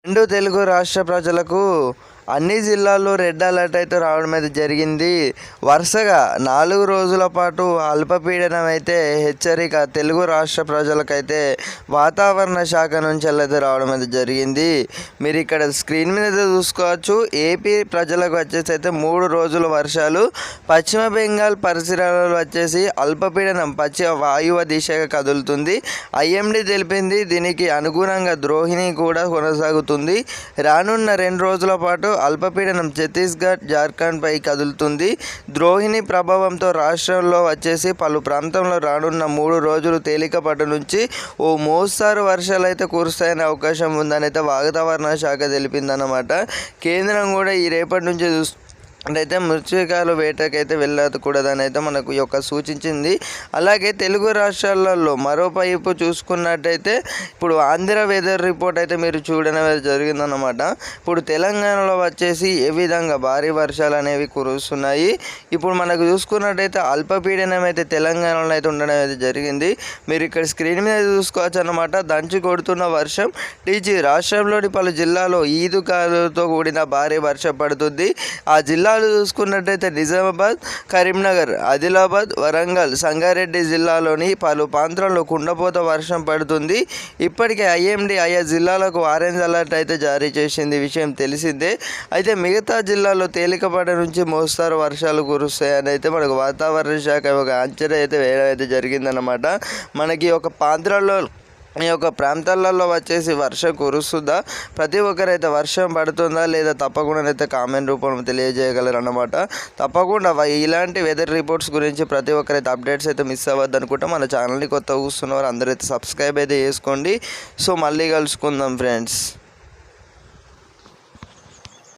రెండు తెలుగు రాష్ట్ర ప్రజలకు అన్ని జిల్లాల్లో రెడ్ అలర్ట్ అయితే రావడం అయితే జరిగింది. వరుసగా 4 రోజుల పాటు అల్పపీడనం అయితే హెచ్చరిక తెలుగు రాష్ట్ర ప్రజలకైతే వాతావరణ శాఖ నుంచి అయితే రావడం అయితే జరిగింది. మీరు ఇక్కడ స్క్రీన్ మీద అయితే చూసుకోవచ్చు. ఏపీ ప్రజలకు వచ్చేసి అయితే 3 రోజుల వర్షాలు. పశ్చిమ బెంగాల్ పరిసరాలలో వచ్చేసి అల్పపీడనం పశ్చిమ వాయువ దిశగా కదులుతుంది. ఐఎండీ తెలిపింది. దీనికి అనుగుణంగా ద్రోహిణి కూడా కొనసాగుతుంది. రానున్న 2 రోజుల పాటు అల్పపీడనం ఛత్తీస్గఢ్, జార్ఖండ్ పై కదులుతుంది. ద్రోహిణి ప్రభావంతో రాష్ట్రంలో వచ్చేసి పలు ప్రాంతంలో రానున్న 3 రోజులు తేలికపాటి నుంచి ఓ మోస్తారు వర్షాలు అయితే కురుస్తాయనే అవకాశం ఉందని అయితే వాతావరణ శాఖ తెలిపిందన్నమాట. కేంద్రం కూడా ఈ రేపటి నుంచి అయితే మృత్యుకాల వేటకైతే వెళ్ళకూడదని అయితే మనకు సూచించింది. అలాగే తెలుగు రాష్ట్రాలలో మరోవైపు చూసుకున్నట్టయితే ఇప్పుడు ఆంధ్ర వెదర్ రిపోర్ట్ అయితే మీరు చూడడం జరిగిందన్నమాట. ఇప్పుడు తెలంగాణలో వచ్చేసి ఏ విధంగా భారీ వర్షాలు అనేవి కురుస్తున్నాయి. ఇప్పుడు మనకు చూసుకున్నట్టయితే అల్పపీడనం అయితే తెలంగాణలో అయితే ఉండడం అయితే జరిగింది. మీరు ఇక్కడ స్క్రీన్ మీద చూసుకోవచ్చు అన్నమాట. దంచి కొడుతున్న వర్షం టీజీ రాష్ట్రంలోని పలు జిల్లాలో ఈదుగాలులతో కూడిన భారీ వర్షం పడుతుంది. ఆ జిల్లాలు చూసుకున్నట్టయితే నిజామాబాద్, కరీంనగర్, ఆదిలాబాద్, వరంగల్, సంగారెడ్డి జిల్లాలోని పలు ప్రాంతాల్లో కుండపోత వర్షం పడుతుంది. ఇప్పటికే ఐఎండీ ఆయా జిల్లాలకు ఆరెంజ్ అలర్ట్ అయితే జారీ చేసింది. విషయం తెలిసిందే. అయితే మిగతా జిల్లాల్లో తేలికపాటి నుంచి మోస్తారు వర్షాలు కురుస్తాయని అయితే మనకు వాతావరణ శాఖ ఒక అంచనా అయితే వేయడం అయితే జరిగిందన్నమాట. మనకి ఆంధ్రాలో ఈ ప్రాంతాలలో వచ్చేసి వర్షం కురుస్తుందా, ప్రతి ఒక్కరైతే వర్షం పడుతుందా లేదా తప్పకుండా అయితే కామెంట్ రూపంలో తెలియజేయగలరు అన్నమాట. తప్పకుండా ఇలాంటి వెదర్ రిపోర్ట్స్ గురించి ప్రతి ఒక్కరైతే అప్డేట్స్ అయితే మిస్ అవ్వద్దు అనుకుంటా. మన ఛానల్ని కొత్త చూస్తున్నవారు అందరైతే సబ్స్క్రైబ్ అయితే చేసుకోండి. సో మళ్ళీ కలుసుకుందాం ఫ్రెండ్స్.